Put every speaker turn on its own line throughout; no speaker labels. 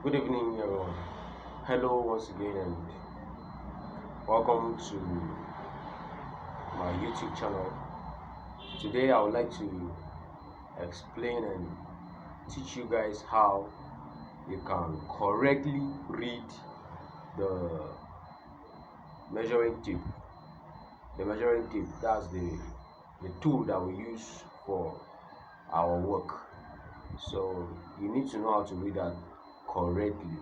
Good evening, hello once again, and welcome to my YouTube channel. Today, I would like to explain and teach you guys how you can correctly read the measuring tape. The measuring tape, that's the tool that we use for our work. So, you need to know how to read that correctly,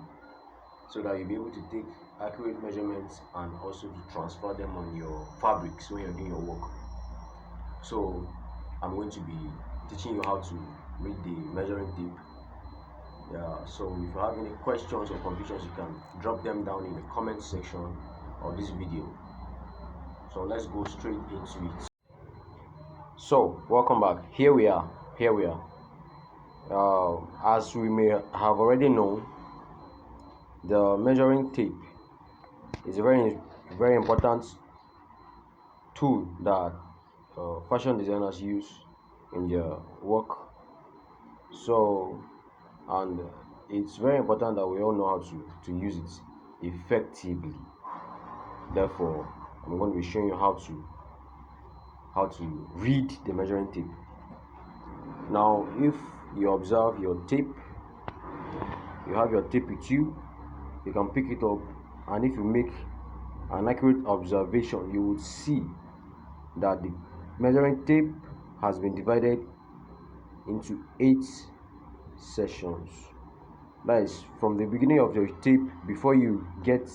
so that you'll be able to take accurate measurements and also to transfer them on your fabrics when you're doing your work. So I'm going to be teaching you how to read the measuring tape. Yeah, so if you have any questions or confusions, you can drop them down in the comment section of this video. So let's go straight into it. So welcome back. Here we are. As we may have already known, the measuring tape is a very important tool that fashion designers use in their work. So, and it's very important that we all know how to use it effectively. Therefore, I'm going to be showing you how to read the measuring tape. Now, if you observe your tape, you have your tape with you, you can pick it up, and if you make an accurate observation, you would see that the measuring tape has been divided into 8 sections. That is from the beginning of your tape before you get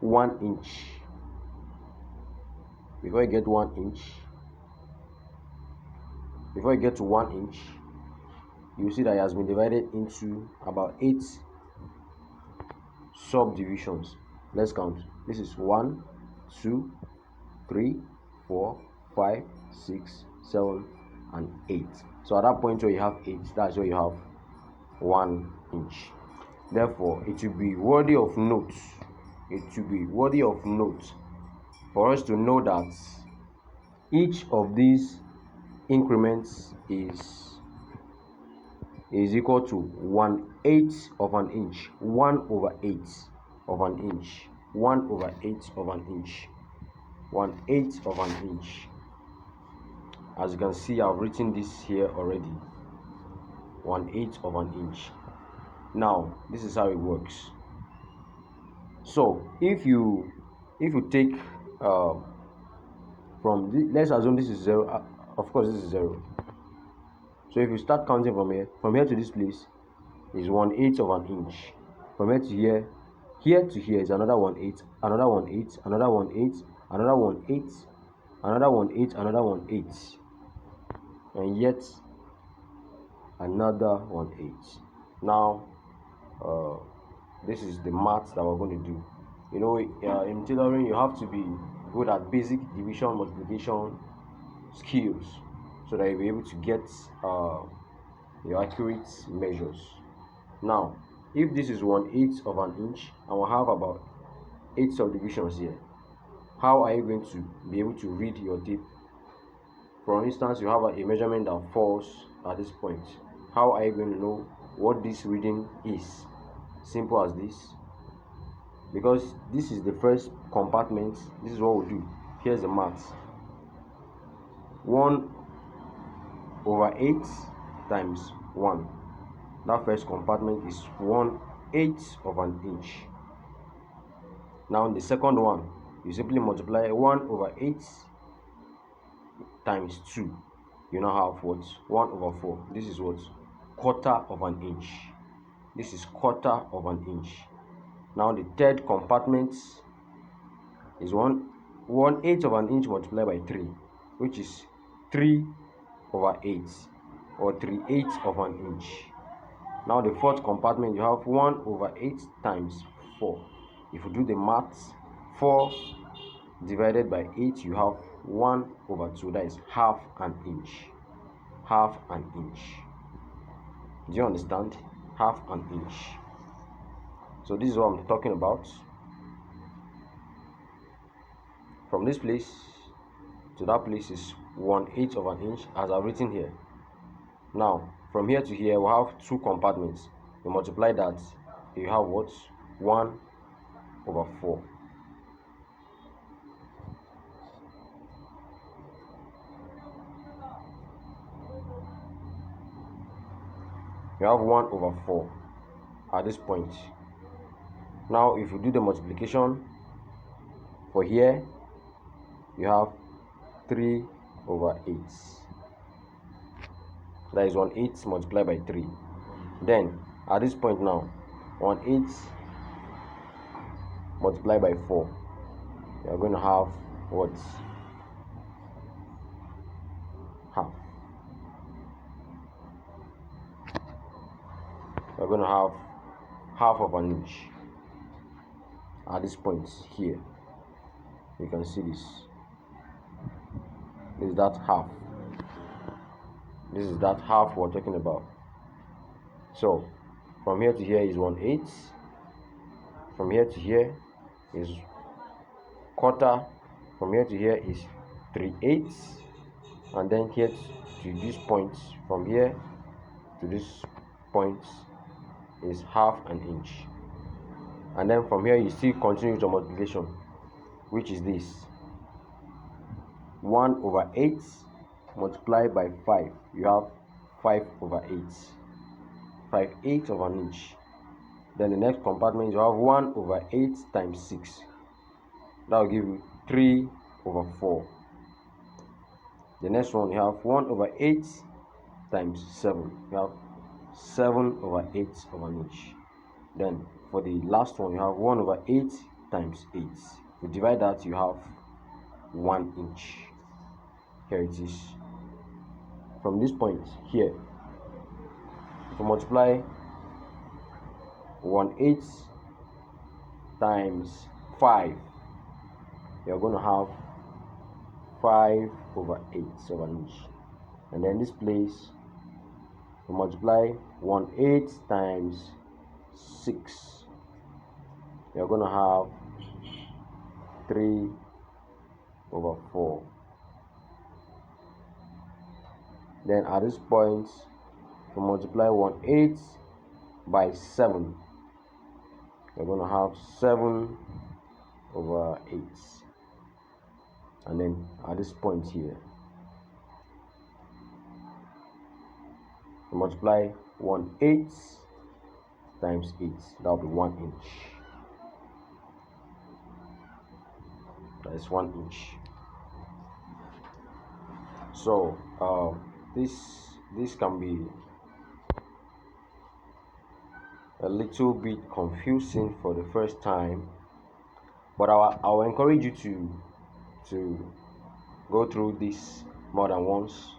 1 inch. Before you get to 1 inch, you see that it has been divided into about 8 subdivisions. Let's count. This is 1, 2, 3, 4, 5, 6, 7, and 8. So at that point where you have 8, that's where you have 1 inch. Therefore, it will be worthy of note. It will be worthy of note for us to know that each of these increments is equal to 1/8 of an inch, 1/8 of an inch, 1/8 of an inch, 1/8 of an inch. As you can see, I've written this here already. 1/8 of an inch. Now, this is how it works. So, if you take let's assume this is 0. Of course, this is 0. So, if you start counting from here to this place is 1/8 of an inch. From here to here is another 1/8, another 1/8, another 1/8, another 1/8, another 1/8, another 1/8, and yet another 1/8. Now, this is the math that we're going to do. You know, in tailoring, you have to be good at basic division, multiplication skills, so that you'll be able to get your accurate measures. Now, if this is 1/8 of an inch and we'll have about 8 subdivisions here, how are you going to be able to read your tape? For instance, you have a measurement that falls at this point. How are you going to know what this reading is? Simple as this. Because this is the first compartment, this is what we do. Here's the math. 1/8 times 1. That first compartment is 1/8 of an inch. Now the second one, you simply multiply 1/8 times 2. You now have what? 1/4. This is what? Quarter of an inch. This is quarter of an inch. Now the third compartment is 1/8 of an inch multiplied by 3, which is 3/8, or 3/8 of an inch. Now the fourth compartment, you have 1/8 times 4. If you do the maths, 4 divided by 8, you have 1/2. That is half an inch. Half an inch. Do you understand? Half an inch. So this is what I'm talking about. From this place to that place is 1/8 of an inch, as I've written here. Now, from here to here, we have 2 compartments. We multiply that. you have what? 1 over 4. You have 1 over 4 at this point. Now if you do the multiplication for here, you have 3 over 8. That is 1/8 multiplied by 3. Then at this point now, 1/8 multiplied by 4, you are going to have what? Half. You are going to have half of an inch at this point here. You can see this. This is that half. This is that half we're talking about. So from here to here is 1/8. From here to here is quarter. From here to here is 3/8. And then here to this point, from here to this point is half an inch. And then from here you still continue your multiplication, which is this: 1 over 8 multiplied by 5, you have 5 over 8, 5/8 of an inch. Then the next compartment, you have 1 over 8 times 6, that will give you 3 over 4. The next one, you have 1 over 8 times 7, you have 7 over 8 of an inch. Then for the last one, you have 1 over 8 times 8. If you divide that, you have 1 inch. Here it is. From this point here, if you multiply 1/8 times 5, you're going to have 5 over 8 of an inch. And then this place, you multiply 1/8 times 6, you're going to have 3 over 4. Then at this point, you multiply 1/8 by 7, you're going to have 7 over 8. And then at this point here, you multiply 1/8 times 8, that will be 1 inch. That is 1 inch. So this can be a little bit confusing for the first time, but I will encourage you to go through this more than once.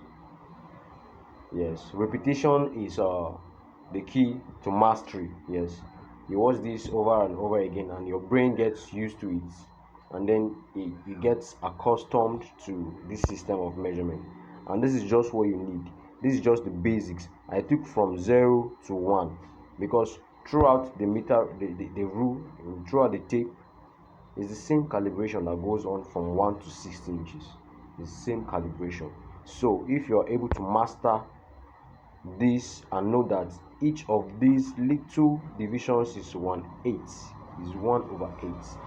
Yes, repetition is the key to mastery. Yes, you watch this over and over again and your brain gets used to it, and then it gets accustomed to this system of measurement. And this is just what you need. This is just the basics. I took from 0 to 1 because throughout the meter, the rule, throughout the tape, is the same calibration that goes on from 1 to 60 inches. It's the same calibration. So if you're able to master this and know that each of these little divisions is 1/8, is 1 over 8,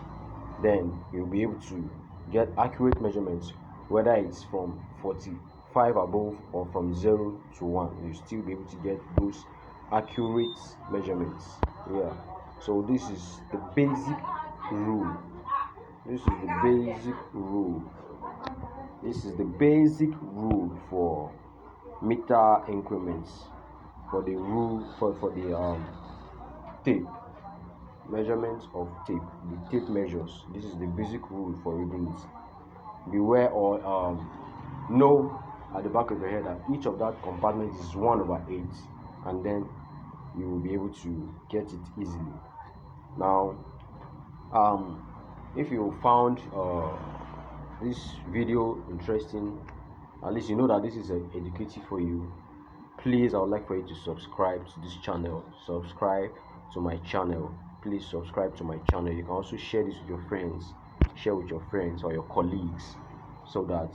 then you'll be able to get accurate measurements, whether it's from 45 above or from 0 to 1. You'll still be able to get those accurate measurements. Yeah, so this is the basic rule. This is the basic rule. This is the basic rule for meter increments, for the rule for the tape measurements of tape, the tape measures. This is the basic rule for reading it. Beware or know at the back of your head that each of that compartment is 1 over 8, and then you will be able to get it easily. Now if you found this video interesting, at least you know that this is educative for you, please, I would like for you to subscribe to this channel. Subscribe to my channel. Please subscribe to my channel. You can also share this with your friends, share with your friends or your colleagues, so that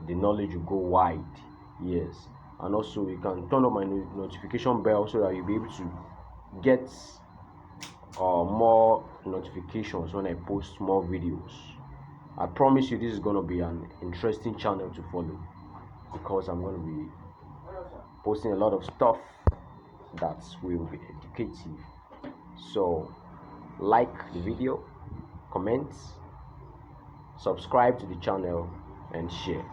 the knowledge will go wide. Yes, and also you can turn on my notification bell so that you'll be able to get more notifications when I post more videos. I promise you this is going to be an interesting channel to follow, because I'm going to be posting a lot of stuff that will be educative. So like the video, comment, subscribe to the channel, and share.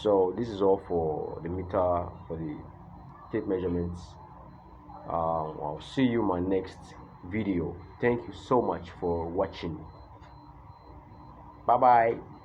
So this is all for the meter, for the tape measurements. I'll see you in my next video. Thank you so much for watching. Bye bye.